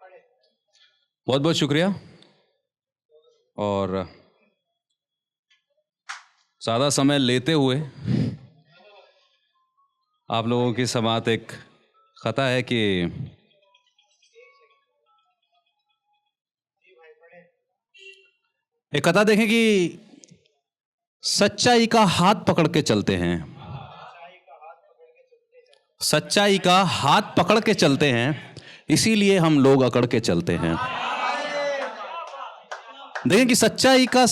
बहुत बहुत शुक्रिया। और ज़्यादा समय लेते हुए आप लोगों की समात एक खता है कि एक कथा देखें कि सच्चाई का हाथ पकड़ के चलते हैं, सच्चाई का हाथ पकड़ के चलते हैं, इसीलिए हम लोग अकड़ के चलते हैं। देखें कि सच्चाई का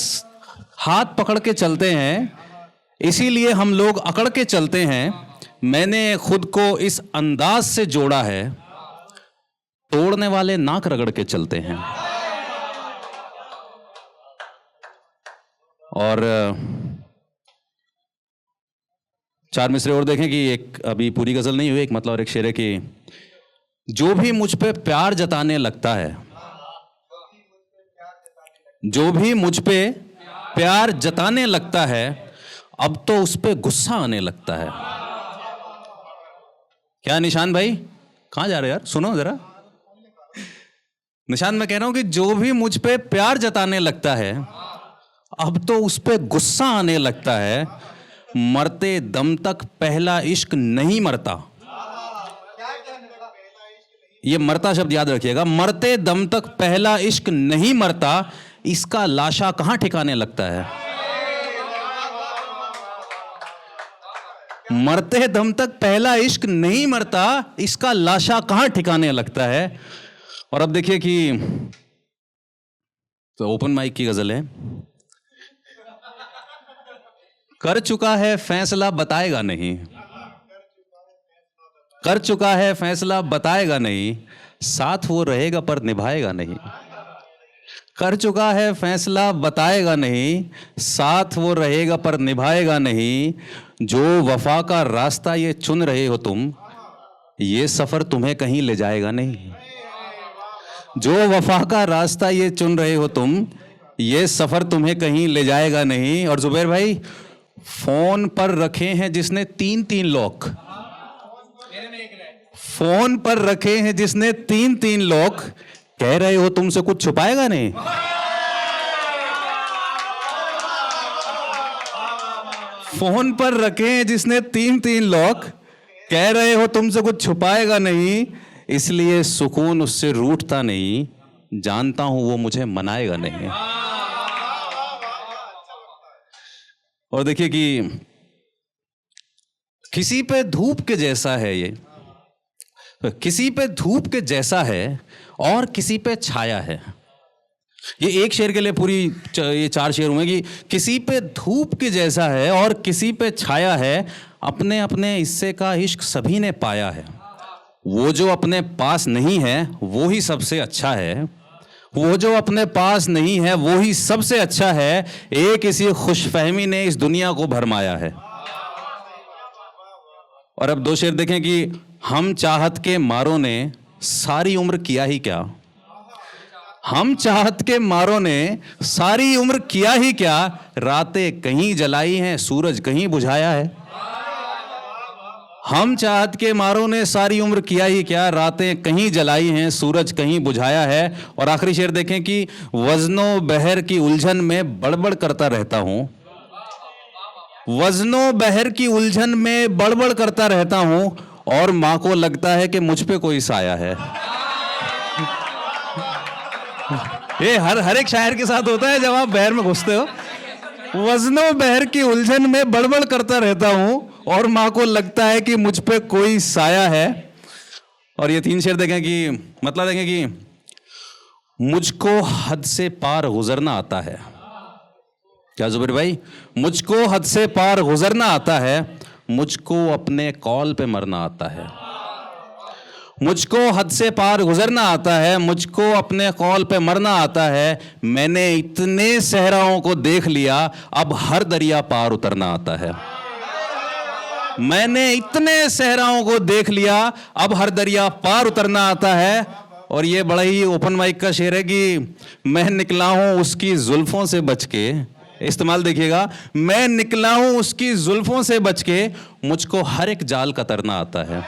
हाथ पकड़ के चलते हैं, इसीलिए हम लोग अकड़ के चलते हैं। मैंने खुद को इस अंदाज से जोड़ा है, तोड़ने वाले नाक रगड़ के चलते हैं। और चार मिसरे और देखें कि एक अभी पूरी गजल नहीं हुई, एक मतलब और एक शेर है कि जो भी मुझ पे प्यार जताने लगता है, जो भी मुझ पे प्यार जताने लगता है, अब तो उस पे गुस्सा आने लगता है। क्या निशान भाई, कहां जा रहे यार, सुनो जरा। निशान मैं कह रहा हूं कि जो भी मुझ पे प्यार जताने लगता है, अब तो उस पे गुस्सा आने लगता है। मरते दम तक पहला इश्क नहीं मरता। ये मरता शब्द याद रखिएगा, मरते दम तक पहला इश्क नहीं मरता, इसका लाशा कहां ठिकाने लगता है। मरते दम तक पहला इश्क नहीं मरता, इसका लाशा कहां ठिकाने लगता है। और अब देखिए कि तो ओपन माइक की गजल है। कर चुका है फैसला बताएगा नहीं, कर चुका है फैसला बताएगा नहीं, साथ वो रहेगा पर निभाएगा नहीं। कर चुका है फैसला बताएगा नहीं, साथ वो रहेगा पर निभाएगा नहीं। जो वफा का रास्ता ये चुन रहे हो तुम, ये सफर तुम्हें कहीं ले जाएगा नहीं। जो वफा का रास्ता ये चुन रहे हो तुम, ये सफर तुम्हें कहीं ले जाएगा नहीं। और जुबैर भाई, फोन पर रखे हैं जिसने 3-3 लॉक, फोन पर रखे हैं जिसने 3-3 लॉक, कह रहे हो तुमसे कुछ छुपाएगा नहीं। फोन पर रखे हैं जिसने 3-3 लॉक, कह रहे हो तुमसे कुछ छुपाएगा नहीं, इसलिए सुकून उससे रूठता नहीं, जानता हूं वो मुझे मनाएगा नहीं। और देखिए कि किसी पे धूप के जैसा है ये, किसी पे धूप के जैसा है और किसी पे छाया है। ये एक शेर के लिए पूरी ये 4 शेर हुए कि किसी पे धूप के जैसा है और किसी पे छाया है। अपने अपने हिस्से का इश्क सभी ने पाया है, वो जो अपने पास नहीं है वो ही सबसे अच्छा है, वो जो अपने पास नहीं है वो ही सबसे अच्छा है। एक इसी खुशफहमी ने इस दुनिया को भरमाया है। और अब 2 शेर देखें कि हम चाहत के मारों ने सारी उम्र किया ही क्या, हम चाहत के मारों ने सारी उम्र किया ही क्या, रातें कहीं जलाई हैं सूरज कहीं बुझाया है। हम चाहत के मारों ने सारी उम्र किया ही क्या, रातें कहीं जलाई हैं सूरज कहीं बुझाया है। और आखिरी शेर देखें कि वजनो बहर की उलझन में बड़बड़ करता रहता हूं, वजनो बहर की उलझन में बड़बड़ करता रहता हूं, और मां को लगता है कि मुझ पे कोई साया है। ये हर एक शायर के साथ होता है जब आप बहर में घुसते हो। वजनो बहर की उलझन में बड़बड़ करता रहता हूं, और मां को लगता है कि मुझ पे कोई साया है। और ये 3 शेर देखें कि मतलब देखें कि मुझको हद से पार गुजरना आता है। क्या जुबैर भाई, मुझको हद से पार गुजरना आता है, मुझको अपने कॉल पे मरना आता है। मुझको हद से पार गुजरना आता है, मुझको अपने कॉल पे मरना आता है। मैंने इतने सहराओं को देख लिया, अब हर दरिया पार उतरना आता है। मैंने इतने सहराओं को देख लिया, अब हर दरिया पार उतरना आता है। और ये बड़ा ही ओपन माइक का शेर है कि मैं निकला हूं उसकी जुल्फों से बच के, इस्तेमाल देखिएगा, मैं निकला हूं उसकी जुल्फों से बच के, मुझको हर एक जाल का तरना आता है।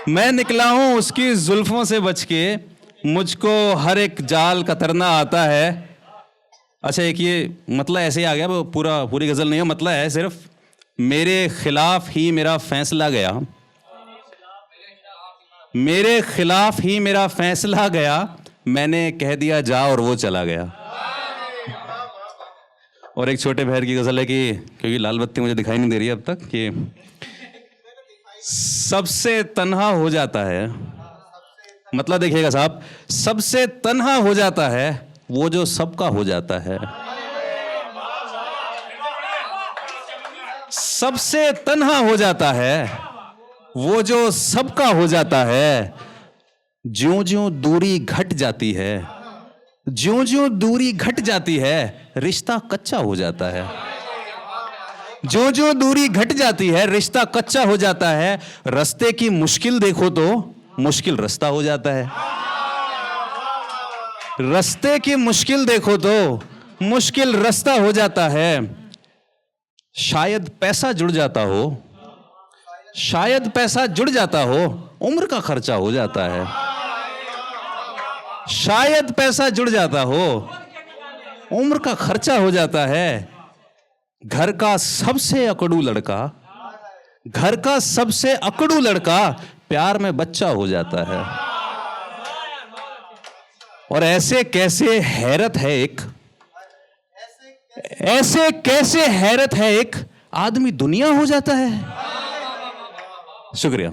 मैं निकला हूं उसकी जुल्फों से बच के, मुझको हर एक जाल कतरना आता है। अच्छा, एक ये मतलब ऐसे ही आ गया, वो पूरी गजल नहीं है, मतलब है सिर्फ, मेरे खिलाफ ही मेरा फैसला गया, मेरे खिलाफ ही मेरा फैसला गया, मैंने कह दिया जा और वो चला गया। और एक छोटे बहर की गजल है कि, क्योंकि लाल बत्ती मुझे दिखाई नहीं दे रही है अब तक, कि सबसे तन्हा हो जाता है, मतलब देखिएगा साहब, सबसे तन्हा हो जाता है वो जो सबका हो जाता है। सबसे तन्हा हो जाता है वो जो सबका हो जाता है। ज्यों ज्यों दूरी घट जाती है, ज्यों ज्यों दूरी घट जाती है, रिश्ता कच्चा हो जाता है। ज्यों ज्यों दूरी घट जाती है, रिश्ता कच्चा हो जाता है। रास्ते की मुश्किल देखो तो मुश्किल रास्ता हो जाता है। रास्ते की मुश्किल देखो तो मुश्किल रास्ता हो जाता है। शायद पैसा जुड़ जाता हो, शायद पैसा जुड़ जाता हो, उम्र का खर्चा हो जाता है। शायद पैसा जुड़ जाता हो, उम्र का खर्चा हो जाता है। घर का सबसे अकड़ू लड़का, घर का सबसे अकड़ू लड़का प्यार में बच्चा हो जाता है। और ऐसे कैसे हैरत है एक, ऐसे कैसे हैरत है एक, आदमी दुनिया हो जाता है। शुक्रिया।